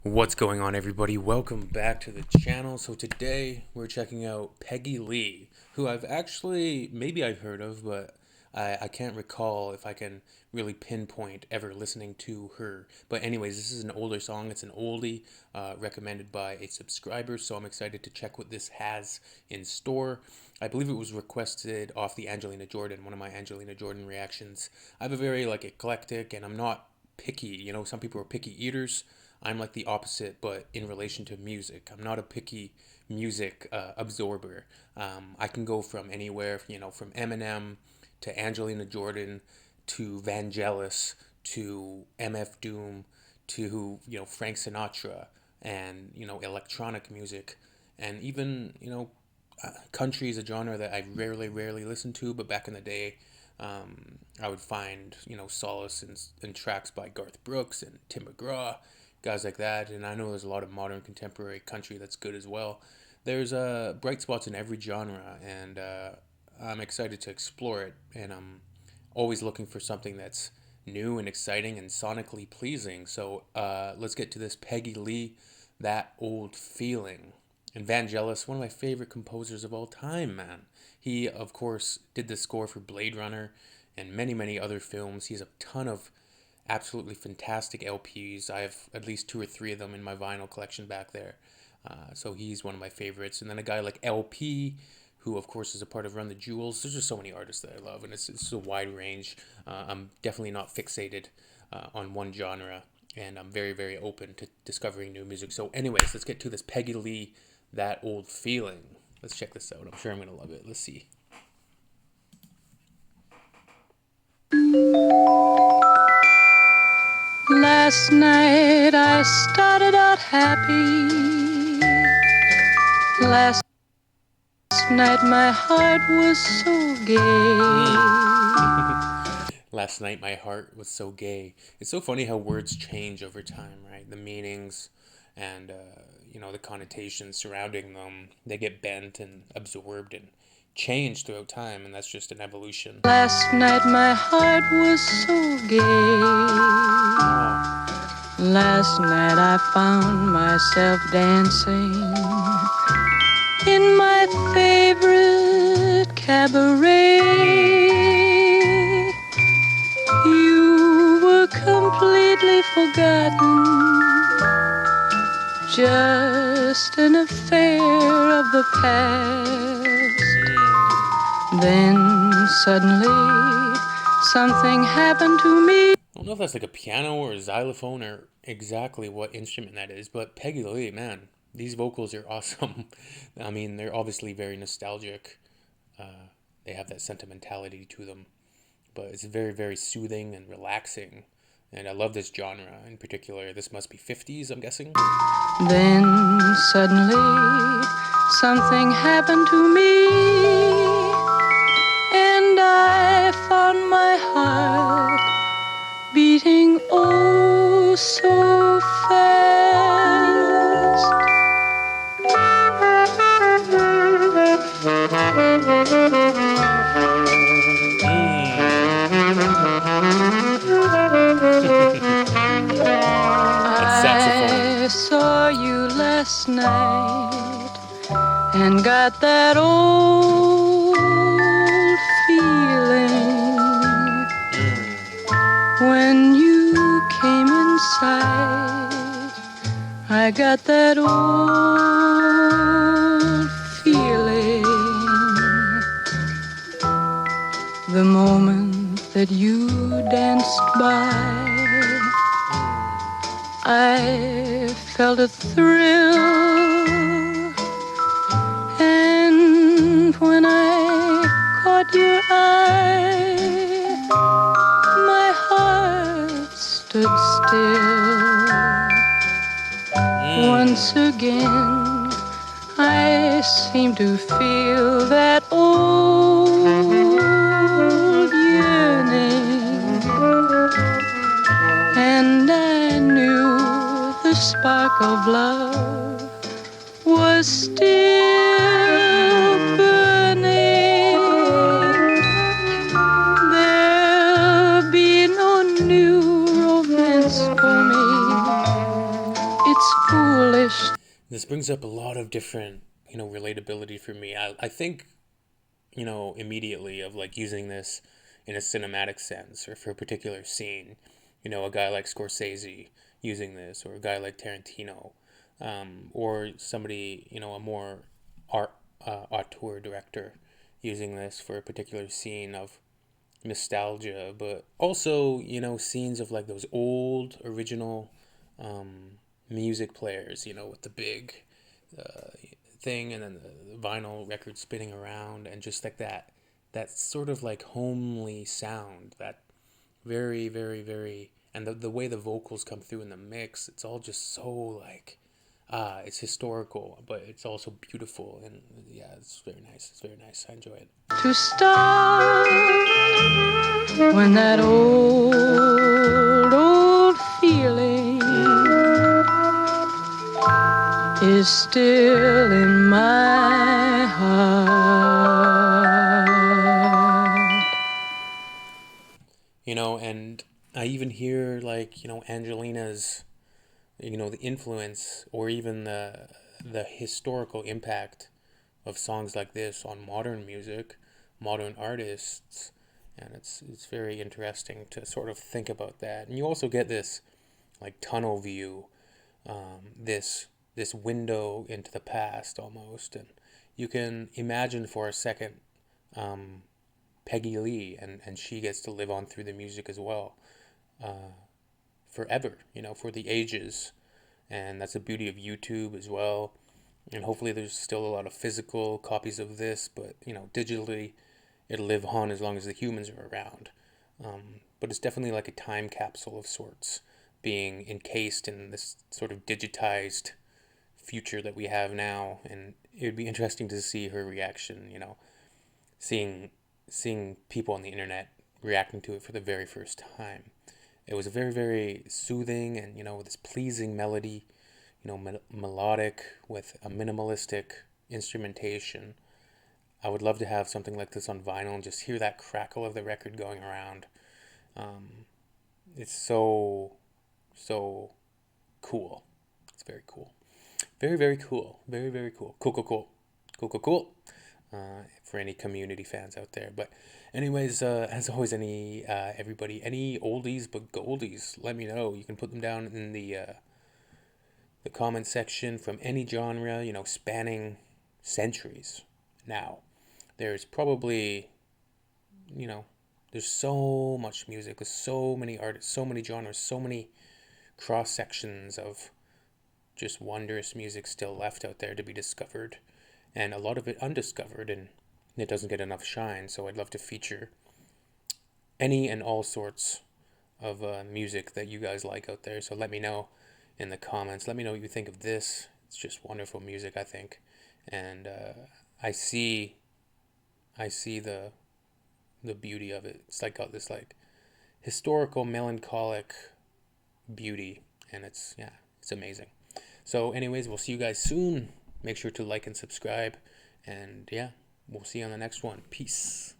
What's going on, everybody? Welcome back to the channel. So today we're checking out Peggy Lee, who maybe I've heard of, but I can't recall if I can really pinpoint ever listening to her. But anyways, this is an older song. It's an oldie recommended by a subscriber, so I'm excited to check what this has in store. I believe it was requested off the Angelina Jordan, one of my Angelina Jordan reactions. I have a very eclectic, and I'm not picky. Some people are picky eaters. I'm like the opposite, but in relation to music. I'm not a picky music absorber. I can go from anywhere, from Eminem to Angelina Jordan to Vangelis to MF Doom to, Frank Sinatra and, electronic music. And even, country is a genre that I rarely listen to, but back in the day, I would find, solace in tracks by Garth Brooks and Tim McGraw, guys like that. And I know there's a lot of modern contemporary country that's good as well. There's bright spots in every genre, and I'm excited to explore it. And I'm always looking for something that's new and exciting and sonically pleasing. So let's get to this Peggy Lee, That Old Feeling. And Vangelis, one of my favorite composers of all time, man. He, of course, did the score for Blade Runner and many other films. He has a ton of absolutely fantastic LPs. I have at least 2 or 3 of them in my vinyl collection back there. So he's one of my favorites. And then a guy like LP, who of course is a part of Run the Jewels. There's just so many artists that I love, and it's a wide range. I'm definitely not fixated on one genre, and I'm very open to discovering new music. So anyways, let's get to this Peggy Lee, That Old Feeling. Let's check this out. I'm sure I'm going to love it. Let's see. Last night I started out happy. Last night my heart was so gay. Last night my heart was so gay. It's so funny how words change over time, right? The meanings and the connotations surrounding them, they get bent and absorbed and changed throughout time, and that's just an evolution. Last night my heart was so gay. Last night I found myself dancing in my favorite cabaret. You were completely forgotten, just an affair of the past. Then suddenly something happened to me. I don't know if that's like a piano or a xylophone or exactly what instrument that is, but Peggy Lee, man, these vocals are awesome. I mean, they're obviously very nostalgic. They have that sentimentality to them, but it's very soothing and relaxing. And I love this genre in particular. This must be 50s, I'm guessing. Then suddenly something happened to me, and I found my heart beating oh so fast. I saw you last night and got that old feeling when you came inside. I got that old feeling the moment that you danced by. I felt a thrill, and when I caught your eye, my heart stood still. Once again, I seem to feel that old yearning, and I knew the spark of love was still burning. There'll be no new romance for me it's foolish. This brings up a lot of different, relatability for me. I think, immediately of like using this in a cinematic sense or for a particular scene. A guy like Scorsese using this, or a guy like Tarantino, or somebody, a more art auteur director using this for a particular scene of nostalgia, but also, scenes of like those old original music players, with the big uh, thing and then the vinyl record spinning around and just like that sort of like homely sound, that very, very, very, and the way the vocals come through in the mix, it's all just so like, it's historical, but it's also beautiful. And yeah, it's very nice. It's very nice. I enjoy it. To start when that old feeling is still in my heart. And I even hear like, Angelina's, the influence or even the historical impact of songs like this on modern music, modern artists, and it's very interesting to sort of think about that. And you also get this like tunnel view, this window into the past almost, and you can imagine for a second um, Peggy Lee, and she gets to live on through the music as well, forever, for the ages. And that's the beauty of YouTube as well. And hopefully there's still a lot of physical copies of this, but digitally it'll live on as long as the humans are around. But it's definitely like a time capsule of sorts, being encased in this sort of digitized future that we have now. And it would be interesting to see her reaction, seeing seeing people on the internet reacting to it for the very first time. It was a very, very soothing and, this pleasing melody, melodic with a minimalistic instrumentation. I would love to have something like this on vinyl and just hear that crackle of the record going around. Um, it's so, so cool. It's very cool. Very, very cool. Very, very cool. Cool, cool, cool. Cool, cool, cool. For any community fans out there. But, anyways, as always, any oldies but goldies, let me know. You can put them down in the comment section from any genre, spanning centuries. Now, there's probably, you know, there's so much music, there's so many artists, so many genres, so many cross sections of just wondrous music still left out there to be discovered, and a lot of it undiscovered, and it doesn't get enough shine. So I'd love to feature any and all sorts of music that you guys like out there. So let me know in the comments. Let me know what you think of this. It's just wonderful music, I think, and I see, I see the beauty of it. It's like got this like historical, melancholic beauty, and it's amazing. So, anyways, we'll see you guys soon. Make sure to like and subscribe, and yeah, we'll see you on the next one. Peace.